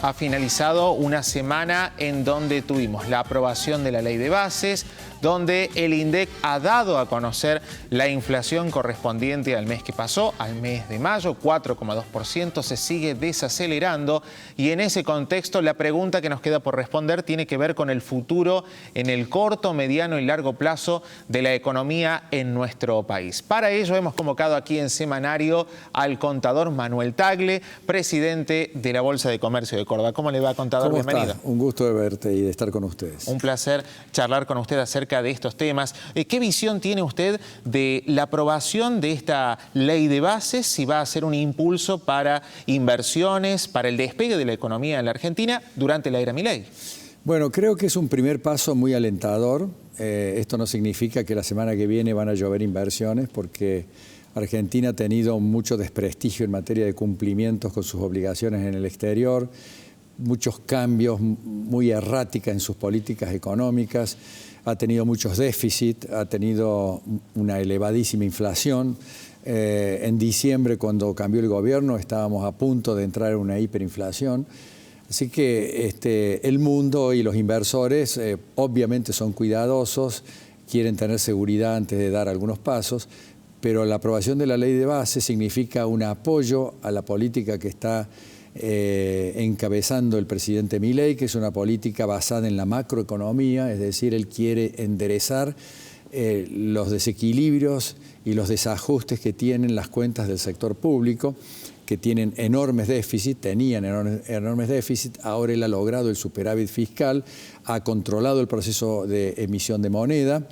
ha finalizado una semana en donde tuvimos la aprobación de la ley de bases, donde el INDEC ha dado a conocer la inflación correspondiente al mes que pasó, al mes de mayo, 4,2%, se sigue desacelerando, y en ese contexto la pregunta que nos queda por responder tiene que ver con el futuro en el corto, mediano y largo plazo de la economía en nuestro país. Para ello hemos convocado aquí en Semanario al contador Manuel Tagle, presidente de la Bolsa de Comercio de Córdoba. ¿Cómo le va, contador? ¿Cómo Bienvenido. está? Un gusto de verte y de estar con ustedes. Un placer charlar con usted acerca de estos temas. ¿Qué visión tiene usted de la aprobación de esta ley de bases? Si va a ser un impulso para inversiones, para el despegue de la economía en la Argentina durante la era Milei. Bueno, creo que es un primer paso muy alentador. Esto no significa que la semana que viene van a llover inversiones, porque Argentina ha tenido mucho desprestigio en materia de cumplimientos con sus obligaciones en el exterior, muchos cambios, muy erráticas en sus políticas económicas, ha tenido muchos déficits, ha tenido una elevadísima inflación. En diciembre, cuando cambió el gobierno, estábamos a punto de entrar en una hiperinflación. Así que el mundo y los inversores obviamente son cuidadosos, quieren tener seguridad antes de dar algunos pasos, pero la aprobación de la ley de base significa un apoyo a la política que está encabezando el presidente Milei, que es una política basada en la macroeconomía, es decir, él quiere enderezar los desequilibrios y los desajustes que tienen las cuentas del sector público, que tienen enormes déficits, tenían enormes déficits. Ahora él ha logrado el superávit fiscal, ha controlado el proceso de emisión de moneda,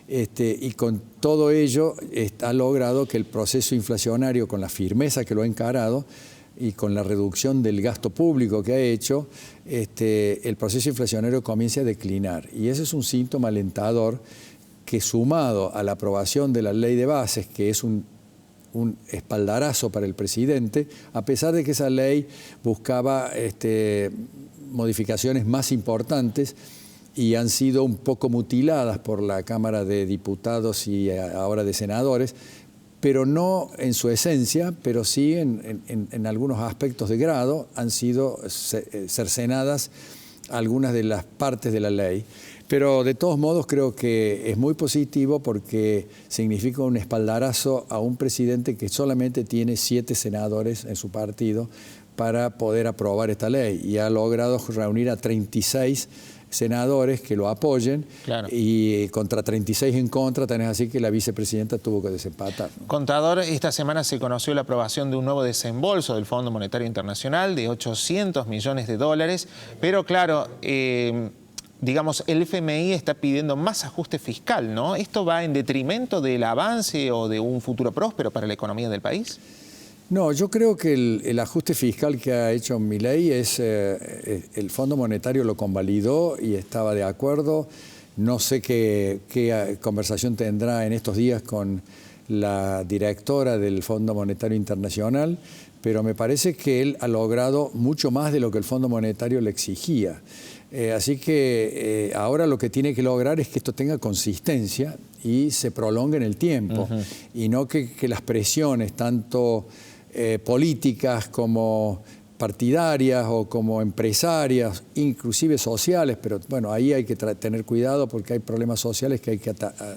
y con todo ello ha logrado que el proceso inflacionario, con la firmeza que lo ha encarado y con la reducción del gasto público que ha hecho, el proceso inflacionario comience a declinar. Y ese es un síntoma alentador que, sumado a la aprobación de la ley de bases, que es un espaldarazo para el presidente, a pesar de que esa ley buscaba modificaciones más importantes y han sido un poco mutiladas por la Cámara de Diputados y ahora de Senadores, pero no en su esencia, pero sí en algunos aspectos de grado han sido cercenadas algunas de las partes de la ley. Pero de todos modos creo que es muy positivo, porque significa un espaldarazo a un presidente que solamente tiene 7 senadores en su partido para poder aprobar esta ley, y ha logrado reunir a 36 senadores que lo apoyen, claro, y contra 36 en contra. Tenés así que la vicepresidenta tuvo que desempatar, ¿no? Contador, esta semana se conoció la aprobación de un nuevo desembolso del Fondo Monetario Internacional de 800 millones de dólares, pero claro, digamos, el FMI está pidiendo más ajuste fiscal, ¿no? ¿Esto va en detrimento del avance o de un futuro próspero para la economía del país? No, yo creo que el ajuste fiscal que ha hecho Milei el Fondo Monetario lo convalidó y estaba de acuerdo. No sé qué conversación tendrá en estos días con la directora del Fondo Monetario Internacional, pero me parece que él ha logrado mucho más de lo que el Fondo Monetario le exigía. Así que ahora lo que tiene que lograr es que esto tenga consistencia y se prolongue en el tiempo, y no que las presiones, tanto políticas como partidarias o como empresarias, inclusive sociales, pero bueno, ahí hay que tener cuidado porque hay problemas sociales que hay que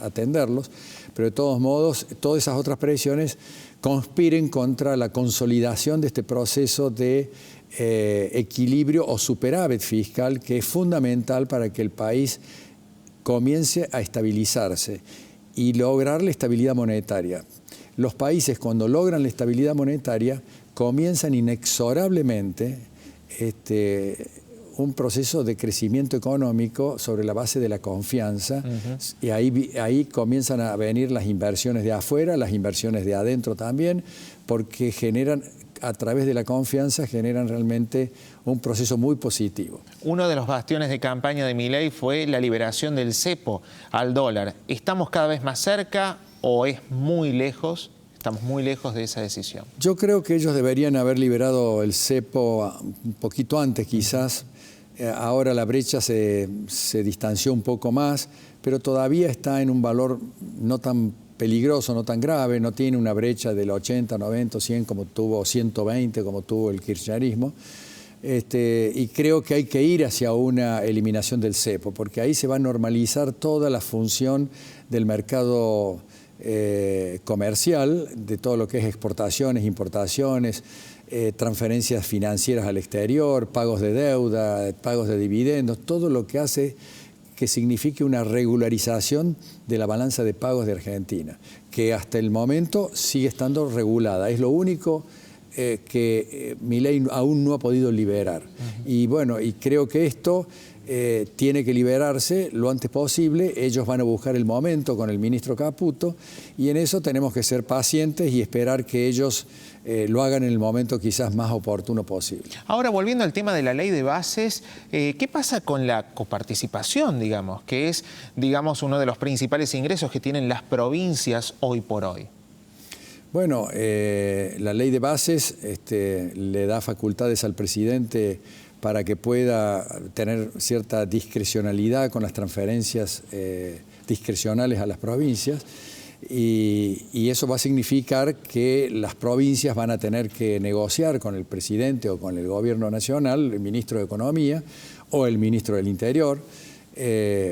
atenderlos, pero de todos modos, todas esas otras presiones conspiren contra la consolidación de este proceso de equilibrio o superávit fiscal, que es fundamental para que el país comience a estabilizarse y lograr la estabilidad monetaria. Los países, cuando logran la estabilidad monetaria, comienzan inexorablemente un proceso de crecimiento económico sobre la base de la confianza, y ahí comienzan a venir las inversiones de afuera, las inversiones de adentro también, porque generan, a través de la confianza, generan realmente un proceso muy positivo. Uno de los bastiones de campaña de Milei fue la liberación del cepo al dólar. ¿Estamos cada vez más cerca o es muy lejos? Estamos muy lejos de esa decisión. Yo creo que ellos deberían haber liberado el cepo un poquito antes, quizás. Ahora la brecha se distanció un poco más, pero todavía está en un valor no tan peligroso, no tan grave, no tiene una brecha del 80, 90, 100 como tuvo, 120 como tuvo el kirchnerismo. Y creo que hay que ir hacia una eliminación del cepo, porque ahí se va a normalizar toda la función del mercado comercial, de todo lo que es exportaciones, importaciones, transferencias financieras al exterior, pagos de deuda, pagos de dividendos, todo lo que hace que signifique una regularización de la balanza de pagos de Argentina, que hasta el momento sigue estando regulada. Es lo único que Milei aún no ha podido liberar. Y bueno, y creo que esto tiene que liberarse lo antes posible. Ellos van a buscar el momento con el ministro Caputo y en eso tenemos que ser pacientes y esperar que ellos lo hagan en el momento quizás más oportuno posible. Ahora, volviendo al tema de la ley de bases, ¿qué pasa con la coparticipación, digamos, que es, digamos, uno de los principales ingresos que tienen las provincias hoy por hoy? Bueno, la ley de bases le da facultades al presidente para que pueda tener cierta discrecionalidad con las transferencias discrecionales a las provincias y eso va a significar que las provincias van a tener que negociar con el presidente o con el gobierno nacional, el ministro de Economía o el ministro del Interior,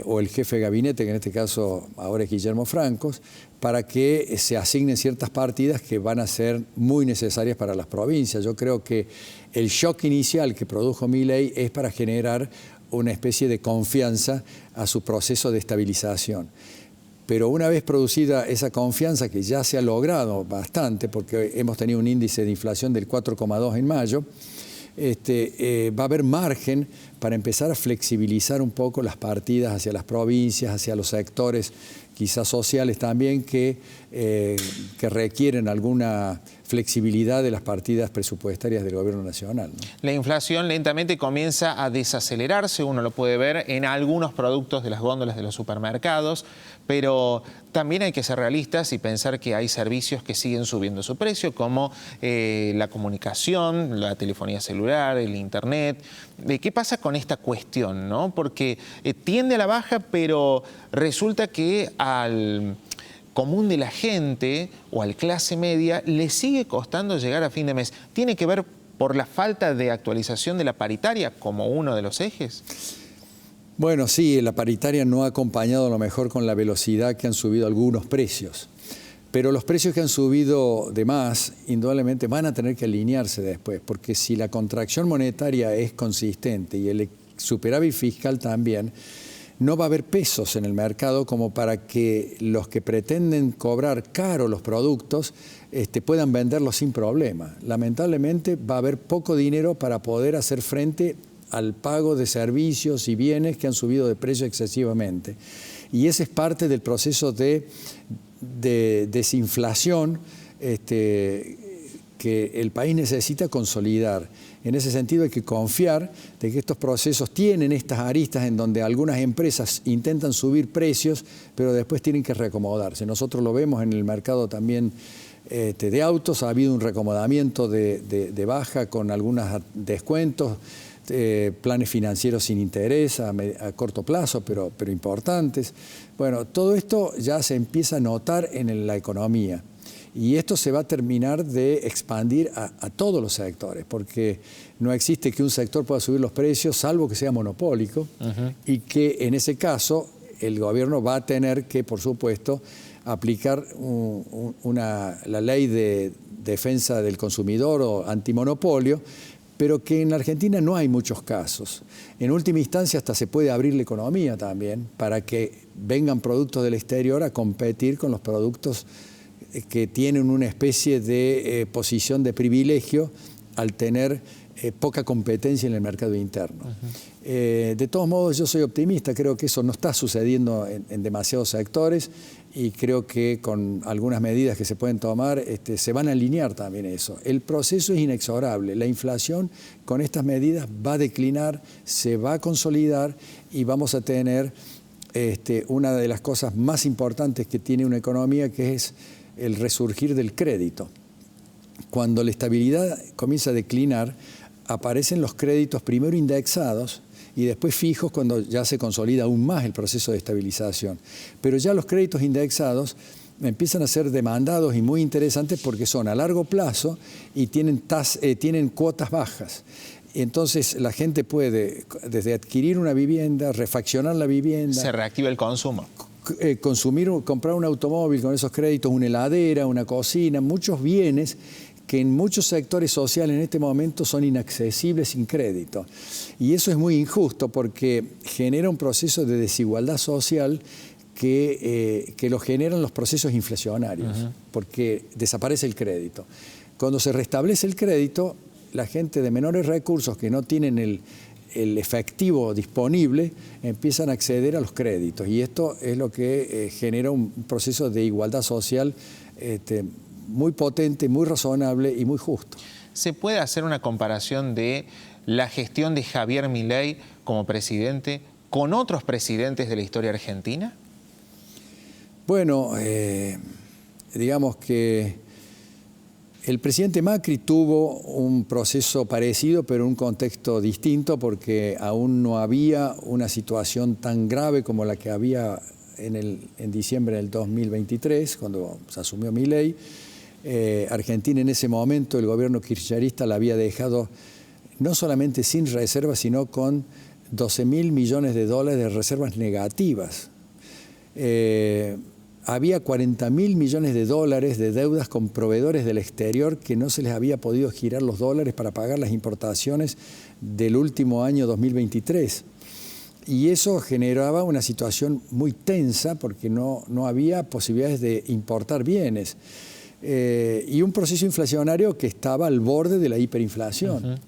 o el jefe de gabinete, que en este caso ahora es Guillermo Francos, para que se asignen ciertas partidas que van a ser muy necesarias para las provincias. Yo creo que el shock inicial que produjo Milei es para generar una especie de confianza a su proceso de estabilización. Pero una vez producida esa confianza, que ya se ha logrado bastante, porque hemos tenido un índice de inflación del 4,2 en mayo, va a haber margen para empezar a flexibilizar un poco las partidas hacia las provincias, hacia los sectores quizás sociales también que requieren alguna flexibilidad de las partidas presupuestarias del gobierno nacional, ¿no? La inflación lentamente comienza a desacelerarse, uno lo puede ver en algunos productos de las góndolas de los supermercados, pero también hay que ser realistas y pensar que hay servicios que siguen subiendo su precio, como la comunicación, la telefonía celular, el internet. ¿Qué pasa con esta cuestión, ¿no? Porque tiende a la baja, pero resulta que al común de la gente o al clase media le sigue costando llegar a fin de mes. ¿Tiene que ver por la falta de actualización de la paritaria como uno de los ejes? Bueno, sí, la paritaria no ha acompañado a lo mejor con la velocidad que han subido algunos precios, pero los precios que han subido de más, indudablemente van a tener que alinearse después, porque si la contracción monetaria es consistente y el superávit fiscal también, no va a haber pesos en el mercado como para que los que pretenden cobrar caro los productos puedan venderlos sin problema. Lamentablemente va a haber poco dinero para poder hacer frente al pago de servicios y bienes que han subido de precio excesivamente. Y ese es parte del proceso de desinflación que el país necesita consolidar. En ese sentido hay que confiar de que estos procesos tienen estas aristas en donde algunas empresas intentan subir precios, pero después tienen que reacomodarse. Nosotros lo vemos en el mercado también de autos, ha habido un reacomodamiento de baja con algunos descuentos, planes financieros sin interés a corto plazo, pero importantes. Bueno, todo esto ya se empieza a notar en la economía. Y esto se va a terminar de expandir a todos los sectores, porque no existe que un sector pueda subir los precios, salvo que sea monopólico, y que en ese caso el gobierno va a tener que, por supuesto, aplicar la ley de defensa del consumidor o antimonopolio, pero que en la Argentina no hay muchos casos. En última instancia hasta se puede abrir la economía también para que vengan productos del exterior a competir con los productos que tienen una especie de posición de privilegio al tener poca competencia en el mercado interno. De todos modos, yo soy optimista, creo que eso no está sucediendo en demasiados sectores y creo que con algunas medidas que se pueden tomar se van a alinear también eso. El proceso es inexorable, la inflación con estas medidas va a declinar, se va a consolidar y vamos a tener una de las cosas más importantes que tiene una economía, que es el resurgir del crédito. Cuando la estabilidad comienza a declinar, aparecen los créditos primero indexados y después fijos cuando ya se consolida aún más el proceso de estabilización. Pero ya los créditos indexados empiezan a ser demandados y muy interesantes porque son a largo plazo y tienen cuotas bajas. Entonces la gente puede, desde adquirir una vivienda, refaccionar la vivienda. Se reactiva el consumo. Comprar un automóvil con esos créditos, una heladera, una cocina, muchos bienes que en muchos sectores sociales en este momento son inaccesibles sin crédito. Y eso es muy injusto porque genera un proceso de desigualdad social que lo generan los procesos inflacionarios, porque desaparece el crédito. Cuando se restablece el crédito, la gente de menores recursos que no tienen el efectivo disponible empiezan a acceder a los créditos. Y esto es lo que genera un proceso de igualdad social muy potente, muy razonable y muy justo. ¿Se puede hacer una comparación de la gestión de Javier Milei como presidente con otros presidentes de la historia argentina? Bueno, digamos que el presidente Macri tuvo un proceso parecido, pero en un contexto distinto, porque aún no había una situación tan grave como la que había en diciembre del 2023, cuando se asumió Milei. Argentina en ese momento, el gobierno kirchnerista la había dejado no solamente sin reservas, sino con 12.000 millones de dólares de reservas negativas. Había 40.000 millones de dólares de deudas con proveedores del exterior que no se les había podido girar los dólares para pagar las importaciones del último año 2023. Y eso generaba una situación muy tensa porque no había posibilidades de importar bienes. Y un proceso inflacionario que estaba al borde de la hiperinflación.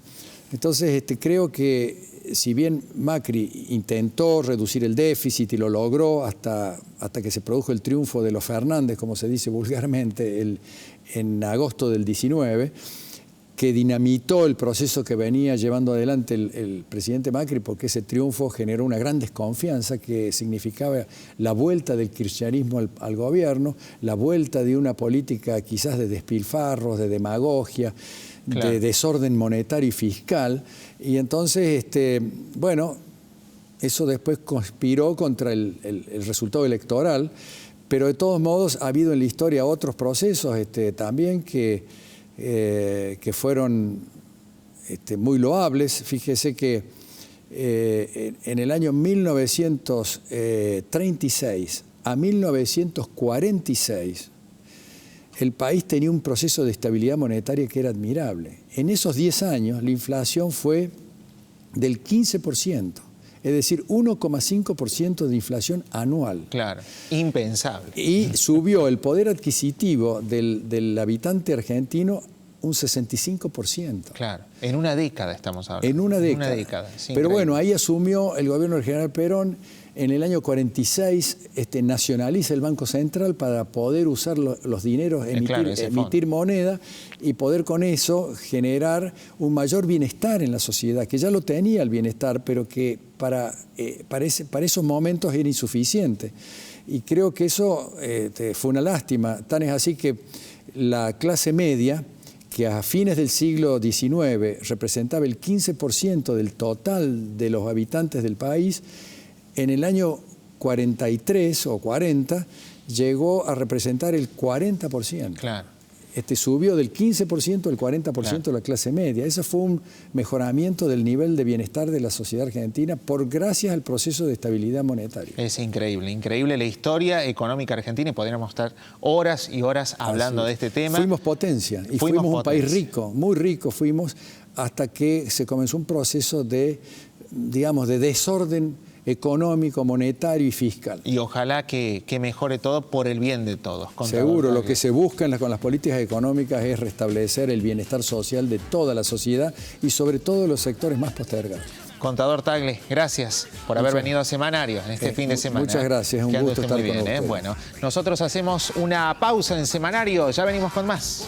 Entonces creo que si bien Macri intentó reducir el déficit y lo logró hasta que se produjo el triunfo de los Fernández, como se dice vulgarmente, en agosto del 19, que dinamitó el proceso que venía llevando adelante el presidente Macri, porque ese triunfo generó una gran desconfianza que significaba la vuelta del kirchnerismo al gobierno, la vuelta de una política quizás de despilfarros, de demagogia, claro, de desorden monetario y fiscal. Y entonces, bueno, eso después conspiró contra el resultado electoral, pero de todos modos ha habido en la historia otros procesos también que fueron muy loables. Fíjese que en el año 1936 a 1946 el país tenía un proceso de estabilidad monetaria que era admirable. En esos 10 años la inflación fue del 15%, es decir, 1,5% de inflación anual. Claro, impensable. Y subió el poder adquisitivo del habitante argentino un 65%. Claro, en una década estamos hablando. En una década. Pero bueno, ahí asumió el gobierno del general Perón. En el año 46 nacionaliza el Banco Central para poder usar los dineros, emitir moneda y poder con eso generar un mayor bienestar en la sociedad, que ya lo tenía el bienestar, pero que para esos momentos era insuficiente. Y creo que eso fue una lástima. Tan es así que la clase media, que a fines del siglo XIX representaba el 15% del total de los habitantes del país, en el año 43 o 40 llegó a representar el 40%. Claro. Subió del 15% al 40% claro, de la clase media. Ese fue un mejoramiento del nivel de bienestar de la sociedad argentina gracias al proceso de estabilidad monetaria. Es increíble, increíble la historia económica argentina y podríamos estar horas y horas hablando de este tema. Fuimos potencia y fuimos un país rico, muy rico fuimos, hasta que se comenzó un proceso de desorden económico, monetario y fiscal. Y ojalá que mejore todo por el bien de todos. Seguro, lo que se busca con las políticas económicas es restablecer el bienestar social de toda la sociedad y sobre todo de los sectores más postergados. Contador Tagle, gracias por haber venido a Semanario en este fin de semana. Muchas gracias, es un gusto estar con ustedes. Bueno, nosotros hacemos una pausa en Semanario, ya venimos con más.